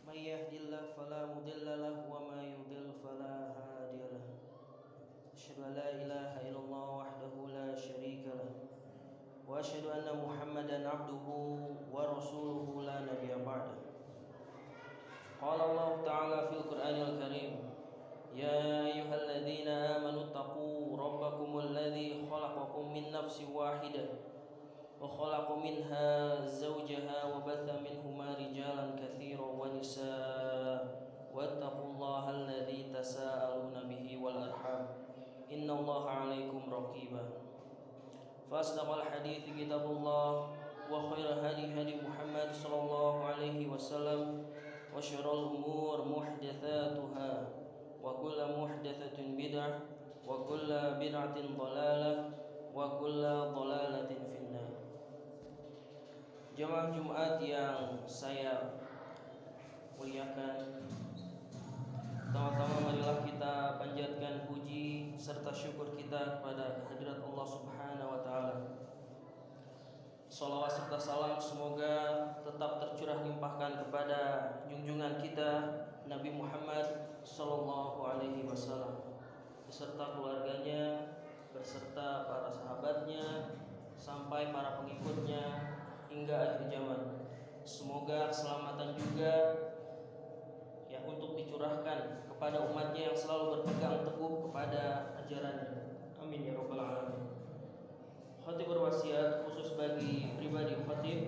من يهد الله فلا مضل له وما يضلل فلا هادي له. أشهد أن لا إله إلا الله وحده لا شريك له وأشهد أن محمدا عبده ورسوله لا نبي بعده. قال الله تعالى في القرآن الكريم: يا أيها الذين آمنوا اتقوا ربكم الذي خلقكم من نفس واحدة وخلق منها زوجها وبث منهما رجالا كثيرا ونساء واتقوا الله الذي تساءلون به والأرحام إن الله عليكم رقيبا. فأصدق الحديث كتاب الله وخير هدي محمد صلى الله عليه وسلم وشر الأمور محدثاتها وكل محدثة بدعة وكل بدعة ضلالة وكل ضلالة في النار. Jemaah Jumat yang saya muliakan, pertama-tama marilah kita panjatkan puji serta syukur kita kepada kehadirat Allah Subhanahu wa taala. Shalawat serta salam semoga tetap tercurah limpahkan kepada junjungan kita Nabi Muhammad sallallahu alaihi wasallam beserta keluarganya, beserta para sahabatnya sampai para pengikutnya hingga akhir zaman. Semoga keselamatan juga ya untuk dicurahkan kepada umatnya yang selalu berpegang teguh kepada ajarannya. Amin ya rabbal alamin. Khatib berwasiat khusus bagi pribadi khatib,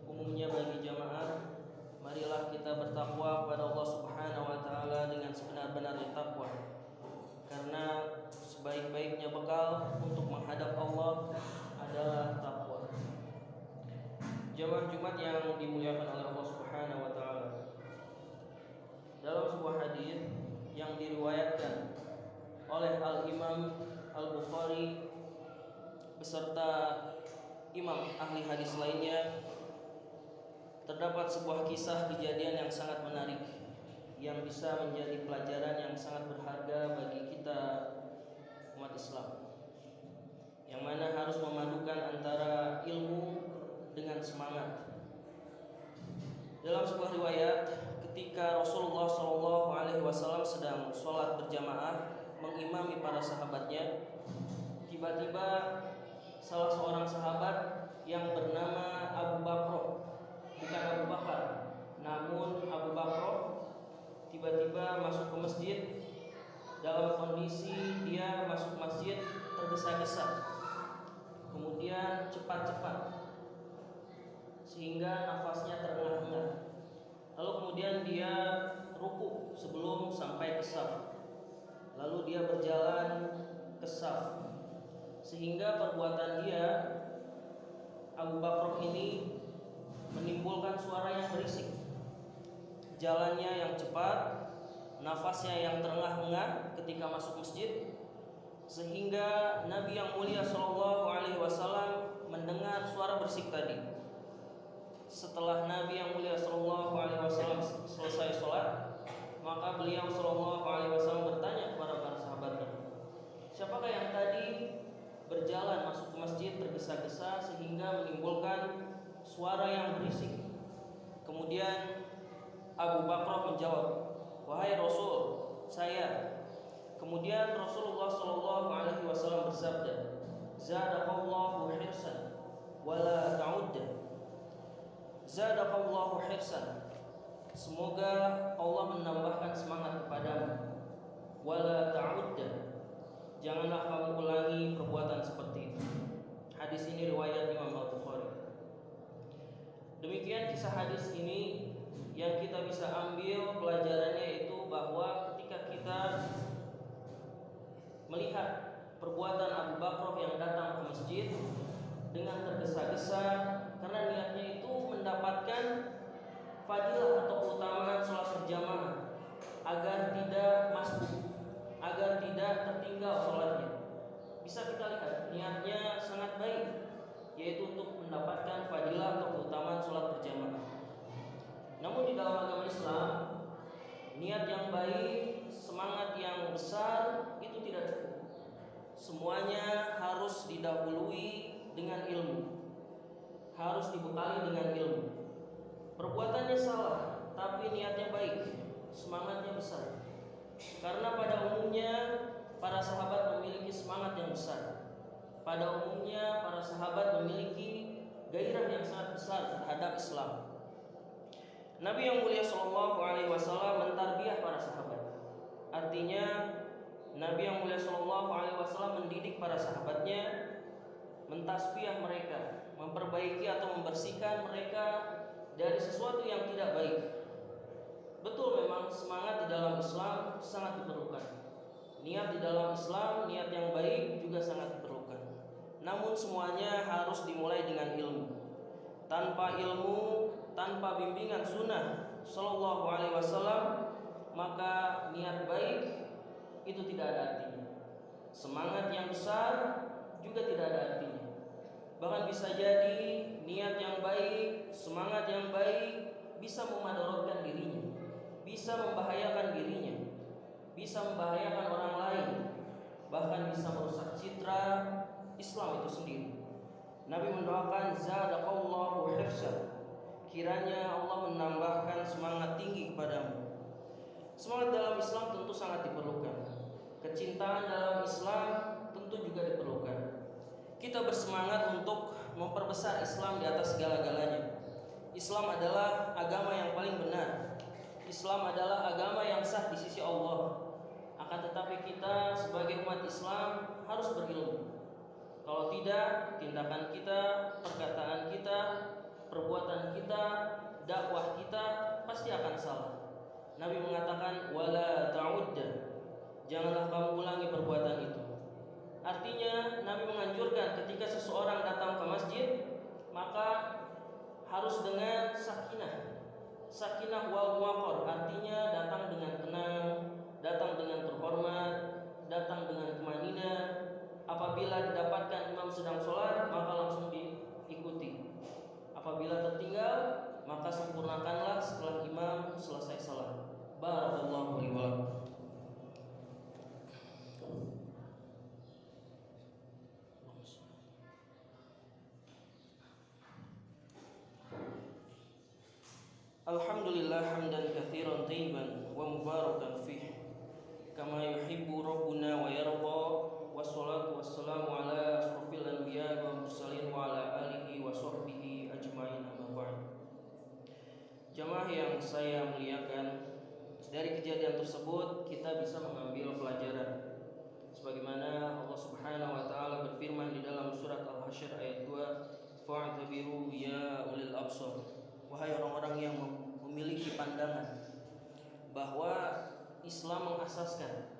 umumnya bagi jamaah, marilah kita bertakwa kepada Allah Subhanahu wa taala dengan sebenar-benarnya takwa. Karena sebaik-baiknya bekal untuk menghadap Allah adalah takwa. Jamaah Jumat yang dimuliakan oleh Allah Subhanahu wa taala. Dalam sebuah hadis yang diriwayatkan oleh Al-Imam Al-Bukhari beserta imam ahli hadis lainnya, terdapat sebuah kisah kejadian yang sangat menarik yang bisa menjadi pelajaran yang sangat berharga bagi kita umat Islam, yang mana harus memadukan antara ilmu dengan semangat. Dalam sebuah riwayat, ketika Rasulullah SAW sedang sholat berjamaah mengimami para sahabatnya, tiba-tiba salah seorang sahabat yang bernama Abu Bakr, bukan Abu Bakar, namun Abu Bakr, tiba-tiba masuk ke masjid dalam kondisi dia masuk masjid tergesa-gesa, kemudian cepat-cepat sehingga nafasnya terengah-engah. Lalu kemudian dia ruku sebelum sampai ke saf. Lalu dia berjalan ke saf, sehingga perbuatan dia Abu Bakar ini menimbulkan suara yang berisik. Jalannya yang cepat, nafasnya yang terengah-engah ketika masuk masjid, sehingga Nabi yang mulia sallallahu alaihi wasallam mendengar suara berisik tadi. Setelah Nabi yang mulia sallallahu alaihi wasallam selesai sholat, maka beliau sallallahu alaihi wasallam bertanya kepada para sahabatnya, siapakah yang tadi berjalan masuk ke masjid tergesa-gesa sehingga menimbulkan suara yang berisik? Kemudian Abu Bakar menjawab, wahai Rasul, saya. Kemudian Rasulullah sallallahu alaihi wasallam bersabda, zadaqallahu hirsan wala ta'udda. Zadaqallahu hirsan, semoga Allah menambahkan semangat kepadamu. Wala ta'udda, janganlah kamu ulangi perbuatan seperti itu. Hadis ini riwayat Imam Al-Bukhari. Demikian kisah hadis ini yang kita bisa ambil pelajarannya, itu bahwa ketika kita melihat perbuatan Abu Bakar yang datang ke masjid dengan tergesa-gesa karena niatnya itu mendapatkan fadilah atau keutamaan sholat berjamaah agar tidak masbuk, agar tidak tertinggal sholatnya. Bisa kita lihat niatnya sangat baik, yaitu untuk mendapatkan fadilah atau keutamaan sholat berjamaah. Namun di dalam agama Islam, niat yang baik, semangat yang besar itu tidak cukup. Semuanya harus didahului dengan ilmu, harus dibekali dengan ilmu. Perbuatannya salah, tetapi niatnya baik, semangatnya besar. Karena pada umumnya para sahabat memiliki semangat yang besar. Pada umumnya para sahabat memiliki gairah yang sangat besar terhadap Islam. Nabi yang mulia Shallallahu Alaihi Wasallam mentarbiyah para sahabat. Artinya Nabi yang mulia Shallallahu Alaihi Wasallam mendidik para sahabatnya, mentasbiyah mereka, memperbaiki atau membersihkan mereka dari sesuatu yang tidak baik. Betul, memang semangat di dalam Islam sangat diperlukan. Niat di dalam Islam, niat yang baik juga sangat diperlukan. Namun semuanya harus dimulai dengan ilmu. Tanpa ilmu, tanpa bimbingan sunnah Sallallahu Alaihi Wasallam, maka niat baik itu tidak ada artinya. Semangat yang besar juga tidak ada artinya. Bahkan bisa jadi niat yang baik, semangat yang baik bisa memudaratkan dirinya, bisa membahayakan dirinya, bisa membahayakan orang lain, bahkan bisa merusak citra Islam itu sendiri. Nabi mendoakan zadaqallahu hirsan, kiranya Allah menambahkan semangat tinggi kepadamu. Semangat dalam Islam tentu sangat diperlukan. Kecintaan dalam Islam tentu juga diperlukan. Kita bersemangat untuk memperbesar Islam di atas segala-galanya. Islam adalah agama yang paling benar. Islam adalah agama yang sah di sisi Allah. Akan tetapi kita sebagai umat Islam harus berilmu. Kalau tidak, tindakan kita, perkataan kita, perbuatan kita, dakwah kita pasti akan salah. Nabi mengatakan wala ta'udda, janganlah kamu ulangi perbuatan itu. Artinya Nabi menganjurkan ketika seseorang datang ke masjid, maka harus dengan sakinah wal waqar, artinya datang dengan tenang, datang dengan terhormat, datang dengan kemanina. Apabila didapatkan imam sedang sholat, maka langsung diikuti. Apabila tertinggal, maka sempurnakanlah setelah imam selesai sholat. Barakallahu li wa lakum. Alhamdulillah hamdan katsiran thayyiban wa mubarakan fih kama yuhibbu rabbuna wa yarda, wassalatu wassalamu ala asrofil anbiya wa mursalin wa ala alihi wa sahbihi ajma'in, amma ba'd. Jamaah yang saya muliakan, dari kejadian tersebut kita bisa mengambil pelajaran. Sebagaimana Allah Subhanahu wa taala berfirman di dalam surat Al-Hasyr ayat 2, fa'tabiru ya ulil absar, wahai orang-orang yang memiliki pandangan, bahwa Islam mengasaskan,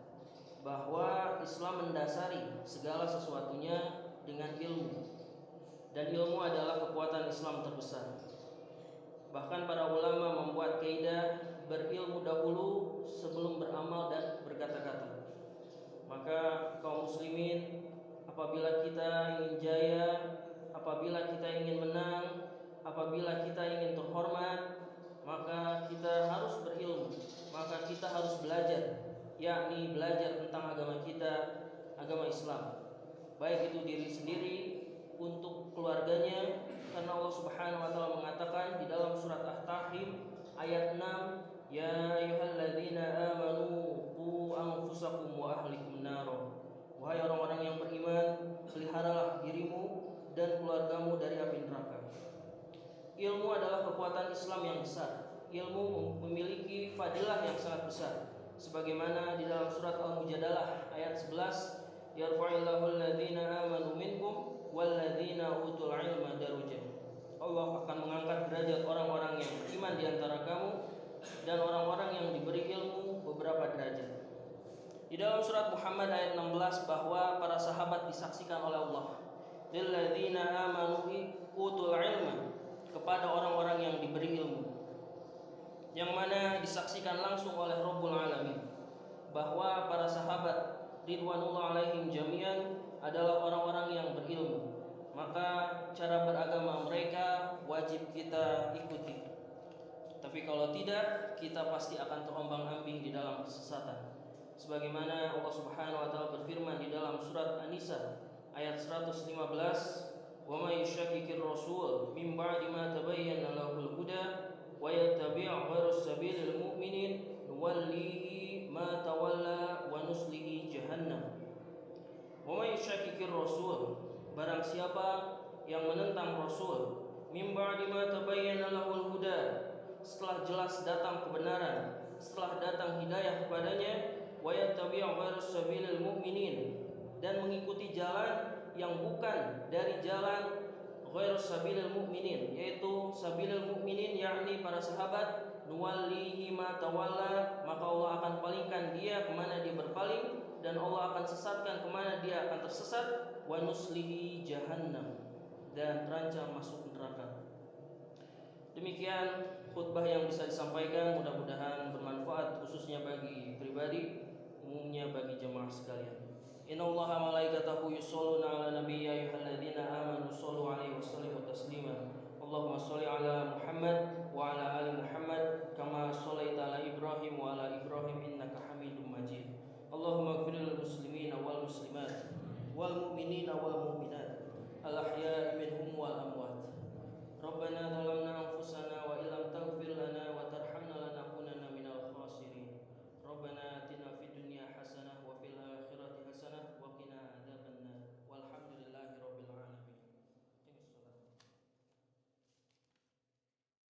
bahwa Islam mendasari segala sesuatunya dengan ilmu, dan ilmu adalah kekuatan Islam terbesar. Bahkan para ulama membuat kaidah berilmu dahulu sebelum beramal dan berkata-kata. Maka kaum muslimin, apabila kita ingin jaya, apabila kita ingin menang, apabila kita ingin terhormat, maka kita harus berilmu, maka kita harus belajar, yakni belajar tentang agama kita, agama Islam. Baik itu diri sendiri, untuk keluarganya, karena Allah Subhanahu wa taala mengatakan di dalam surat At-Tahrim ayat 6, ya ayyuhalladzina amanu qu anfusakum wa ahlikum nar. Wahai orang-orang yang beriman, peliharalah dirimu dan keluargamu dari api neraka. Ilmu adalah kekuatan Islam yang besar. Ilmu memiliki fadilah yang sangat besar. Sebagaimana di dalam surat Al-Mujadalah ayat 11, yarfa'illahu alladhina amanu minkum walladzina utul ilma darajat. Allah akan mengangkat derajat orang-orang yang beriman di antara kamu dan orang-orang yang diberi ilmu beberapa derajat. Di dalam surat Muhammad ayat 16 bahwa para sahabat disaksikan oleh Allah, lilladzina amanu utul ilma, kepada orang-orang yang diberi ilmu, yang mana disaksikan langsung oleh Rabbul Alamin, bahwa para sahabat ridwanullah alaihim jami'an adalah orang-orang yang berilmu. Maka cara beragama mereka wajib kita ikuti. Tapi kalau tidak, kita pasti akan terombang-ambing di dalam kesesatan. Sebagaimana Allah Subhanahu wa taala berfirman di dalam surat An-Nisa ayat 115, wa may yushakkikir rasul min ba'di ma tabayyana lahul huda wa yattabi' ghayra sabilil mu'minin nuwallihi ma tawalla wa nuslihi jahannam. Wa may yushakikir rasul, barang siapa yang menentang Rasul, mim ba'di ma tabayyana lahul huda, setelah jelas datang kebenaran, setelah datang hidayah kepadanya, wa yattabi' ghayra sabilil mu'minin, dan mengikuti jalan yang bukan dari jalan ghairu sabilil mu'minin, yaitu sabilil mu'minin, yakni para sahabat, nuwallihi ma tawalla, maka Allah akan palingkan dia kemana dia berpaling, dan Allah akan sesatkan kemana dia akan tersesat, wa nuslihi jahannam, dan terancam masuk neraka. Demikian khutbah yang bisa disampaikan, mudah-mudahan bermanfaat khususnya bagi pribadi, umumnya bagi jemaah sekalian. Innallaha malaikatahu yusholluna 'alan nabiyyi ayyuhalladzina amanu shollu 'alaihi wa sallimu taslima. Allahumma sholli 'ala Muhammad wa 'ala